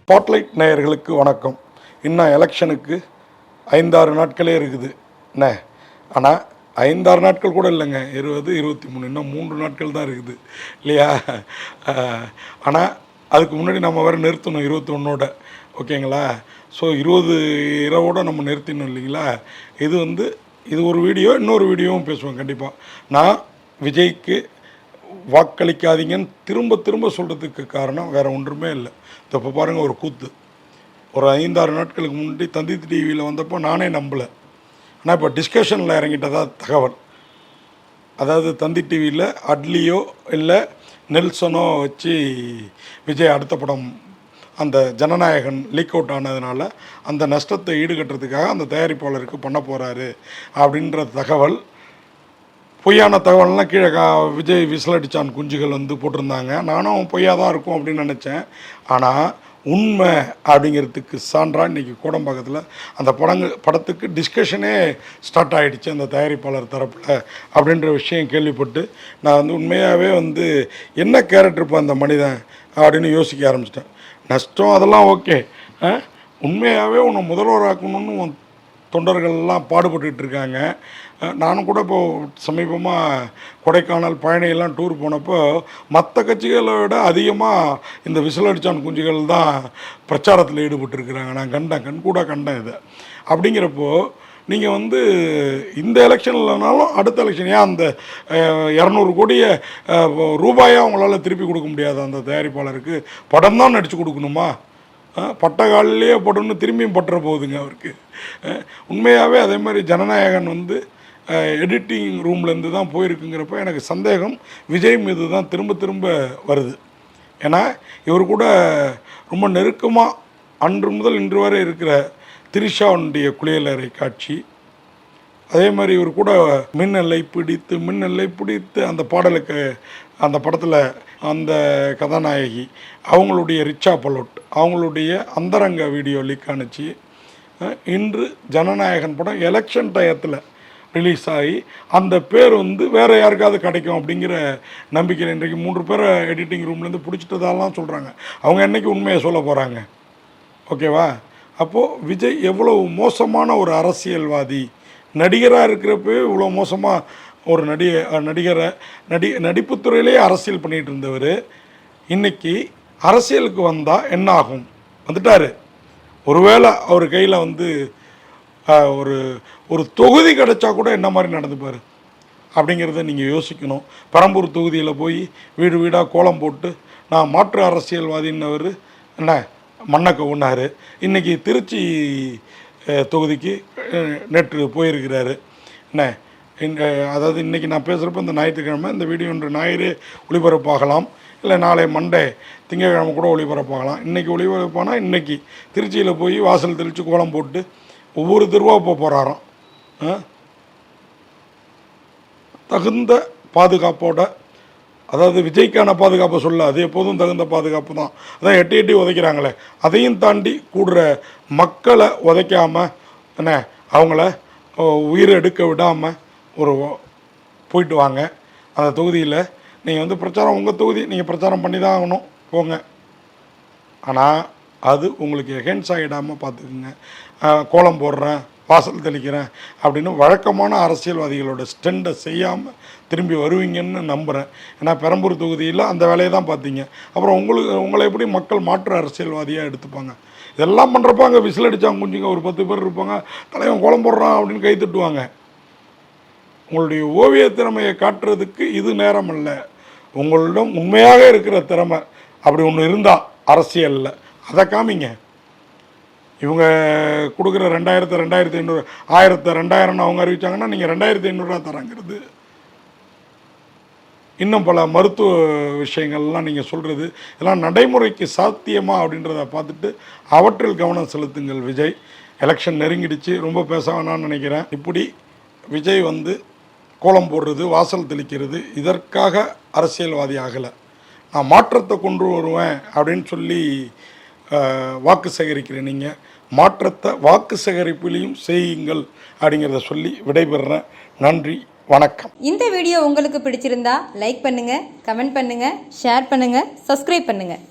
Spotlight நேயர்களுக்கு வணக்கம். இன்னும் எலெக்ஷனுக்கு 5-6 நாட்களே இருக்குது என்ன. ஆனால் 5-6 நாட்கள் கூட இல்லைங்க, 20, 23 இன்னும் 3 நாட்கள் தான் இருக்குது இல்லையா. ஆனால் அதுக்கு முன்னாடி நம்ம வேறு நிறுத்தணும் 21ஓட, ஓகேங்களா. ஸோ 20 இரவோடு நம்ம நிறுத்தினோம் இல்லைங்களா. இது ஒரு வீடியோ, இன்னொரு வீடியோவும் பேசுவோம் கண்டிப்பாக. நான் விஜய்க்கு வாக்களிக்காதீங்கன்னு திரும்ப சொல்கிறதுக்கு காரணம் வேறு ஒன்றுமே இல்லை. இப்போ பாருங்கள், ஒரு கூத்து. ஒரு 5-6 நாட்களுக்கு முன்னாடி தந்தி டிவியில் வந்தப்போ நானே நம்பலை. ஆனால் இப்போ டிஸ்கஷனில் இறங்கிட்டதா தகவல். அதாவது தந்தி டிவியில் அட்லியோ இல்லை நெல்சனோ வச்சு விஜய் அடுத்த படம் அந்த ஜனநாயகன் லீக் அவுட் ஆனதுனால அந்த நஷ்டத்தை ஈடுகட்டுறதுக்காக அந்த தயாரிப்பாளருக்கு பண்ண போகிறாரு அப்படின்ற தகவல். பொய்யான தகவல்லாம் கீழே விஜய் விசிலடிச்சான் குஞ்சுகள் போட்டிருந்தாங்க. நானும் பொய்யாக தான் இருக்கும் அப்படின்னு நினச்சேன். ஆனால் உண்மை அப்படிங்கிறதுக்கு சான்றாக இன்றைக்கி கோடம்பாக்கத்தில் அந்த படத்துக்கு டிஸ்கஷனே ஸ்டார்ட் ஆகிடுச்சு அந்த தயாரிப்பாளர் தரப்பில் அப்படின்ற விஷயம் கேள்விப்பட்டு நான் உண்மையாகவே என்ன கேரக்டர் இப்போ அந்த மனிதன் அப்படின்னு யோசிக்க ஆரம்பிச்சிட்டேன். நஷ்டம் அதெல்லாம் ஓகே, உண்மையாகவே உன்னை முதல்வராக்கணும்னு தொண்டர்கள்லாம் பாடுபட்டுருக்காங்க. நானும் கூட இப்போது சமீபமாக கொடைக்கானல் பழனியெல்லாம் டூர் போனப்போ மற்ற கட்சிகளை விட அதிகமாக இந்த விசிலடிச்சான் குஞ்சுகள் தான் பிரச்சாரத்தில் ஈடுபட்டுருக்குறாங்க. நான் கண்கூட கண்டேன் இதை. அப்படிங்கிறப்போ நீங்கள் இந்த எலெக்ஷன் இல்லைனாலும் அடுத்த எலெக்ஷன் ஏன் அந்த 200 கோடியை ரூபாயாக அவங்களால திருப்பி கொடுக்க முடியாது அந்த தயாரிப்பாளருக்கு? படம் தான் நடித்து கொடுக்கணுமா? பட்டகாலிலேயே படம்னு திரும்பியும் பட்டுற போகுதுங்க அவருக்கு. உண்மையாகவே அதே மாதிரி ஜனநாயகன் எடிட்டிங் ரூம்லேருந்து தான் போயிருக்குங்கிறப்ப எனக்கு சந்தேகம் விஜய் மீது தான் திரும்ப வருது. ஏன்னா இவர் கூட ரொம்ப நெருக்கமாக அன்று முதல் இன்று வரை இருக்கிற திரிஷாவுடைய குளியலறை காட்சி, அதே மாதிரி இவர் கூட மின்னலை பிடித்து அந்த பாடலுக்கு அந்த படத்தில் அந்த கதாநாயகி அவங்களுடைய ரிச்சா பலோட் அவங்களுடைய அந்தரங்க வீடியோ லீக் ஆணுச்சு. இன்று ஜனநாயகன் படம் எலெக்ஷன் டயத்தில் ரிலீஸ் ஆகி அந்த பேர் வேறு யாருக்காவது கிடைக்கும் அப்படிங்கிற நம்பிக்கையில் இன்றைக்கு 3 பேரை எடிட்டிங் ரூம்லேருந்து பிடிச்சிட்டதாலாம் சொல்கிறாங்க. அவங்க என்றைக்கு உண்மையை சொல்ல போகிறாங்க? ஓகேவா. அப்போது விஜய் எவ்வளோ மோசமான ஒரு அரசியல்வாதி, நடிகராக இருக்கிறப்பவே இவ்வளோ மோசமாக ஒரு நடிப்புத்துறையிலே அரசியல் பண்ணிகிட்டு இருந்தவர் இன்றைக்கி அரசியலுக்கு வந்தால் என்ன ஆகும்? வந்துட்டார். ஒருவேளை அவர் கையில் ஒரு தொகுதி கிடைச்சா கூட என்ன மாதிரி நடந்துப்பார் அப்படிங்கிறத நீங்கள் யோசிக்கணும். பெரம்பூர் தொகுதியில் போய் வீடு வீடாக கோலம் போட்டு நான் மாற்று அரசியல்வாதின்னவர் என்ன மண்ணை கவுனார். இன்றைக்கி திருச்சி தொகுதிக்கு நேற்று போயிருக்கிறாரு. என்ன அதாவது இன்றைக்கி நான் பேசுகிறப்ப இந்த ஞாயிற்றுக்கிழமை இந்த வீடியோ இன்று ஞாயிறு ஒளிபரப்பாகலாம், இல்லை நாளை மண்டே திங்கட்கிழமை கூட ஒளிபரப்பாகலாம். இன்றைக்கி ஒளிபரப்பானா இன்றைக்கி திருச்சியில் போய் வாசல் தெளித்து கோலம் போட்டு ஒவ்வொரு தெருவாக போகிறாராம். தகுந்த பாதுகாப்போட, அதாவது விஜய்க்கான பாதுகாப்பை சொல்ல, அது எப்போதும் தகுந்த பாதுகாப்பு தான். அதான் எட்டி உதைக்கிறாங்களே, அதையும் தாண்டி கூடுற மக்களை உதைக்காமல் என்ன அவங்கள உயிரை எடுக்க விடாமல் போயிட்டு வாங்க. அந்த தொகுதியில் நீங்கள் பிரச்சாரம், உங்கள் தொகுதி நீங்கள் பிரச்சாரம் பண்ணி தான் ஆகணும், போங்க. ஆனால் அது உங்களுக்கு எகென்ஸ் ஆகிடாமல் பார்த்துக்குங்க. கோலம் போடுறேன், வாசல் தெளிக்கிறேன் அப்படின்னு வழக்கமான அரசியல்வாதிகளோட ஸ்டெண்டை செய்யாமல் திரும்பி வருவீங்கன்னு நம்புகிறேன். ஏன்னா பெரம்பூர் தொகுதியில் அந்த வேலையை தான் பார்த்தீங்க. அப்புறம் உங்களை எப்படி மக்கள் மாற்று அரசியல்வாதியாக எடுத்துப்பாங்க? இதெல்லாம் பண்ணுறப்ப அங்கே விசிலடிச்சாங்க குஞ்சுங்க ஒரு 10 பேர் இருப்பாங்க, தலைவன் கோலம் போடுறான் அப்படின்னு கை தட்டுவாங்க. உங்களுடைய ஓவிய திறமையை காட்டுறதுக்கு இது நேரம் இல்லை. உங்களிடம் உண்மையாக இருக்கிற திறமை அப்படி ஒன்று இருந்தால் அரசியலில் அதை காமிங்க. இவங்க கொடுக்குற 2000, 2500, 1000, 2000 அவங்க அறிவித்தாங்கன்னா நீங்கள் 2500 தராங்கிறது. இன்னும் பல மருத்துவ விஷயங்கள்லாம் நீங்கள் சொல்கிறது எல்லாம் நடைமுறைக்கு சாத்தியமா அப்படின்றத பார்த்துட்டு அவற்றில் கவனம் செலுத்துங்கள். விஜய் எலெக்ஷன் நெருங்கிடுச்சு, ரொம்ப பேச வேணான்னு நினைக்கிறேன். இப்படி விஜய் கோலம் போடுறது, வாசல் தெளிக்கிறது, இதற்காக அரசியல்வாதி ஆகலை. நான் மாற்றத்தை கொண்டு வருவேன் அப்படின்னு சொல்லி வாக்கு சேகரிக்கிறேன். நீங்கள் மாற்றத்தை வாக்கு சேகரிப்பிலையும் செய்யுங்கள் அப்படிங்கிறத சொல்லி விடைபெறுறேன். நன்றி, வணக்கம். இந்த வீடியோ உங்களுக்கு பிடிச்சிருந்தா லைக் பண்ணுங்கள், கமெண்ட் பண்ணுங்கள், ஷேர் பண்ணுங்கள், சப்ஸ்கிரைப் பண்ணுங்கள்.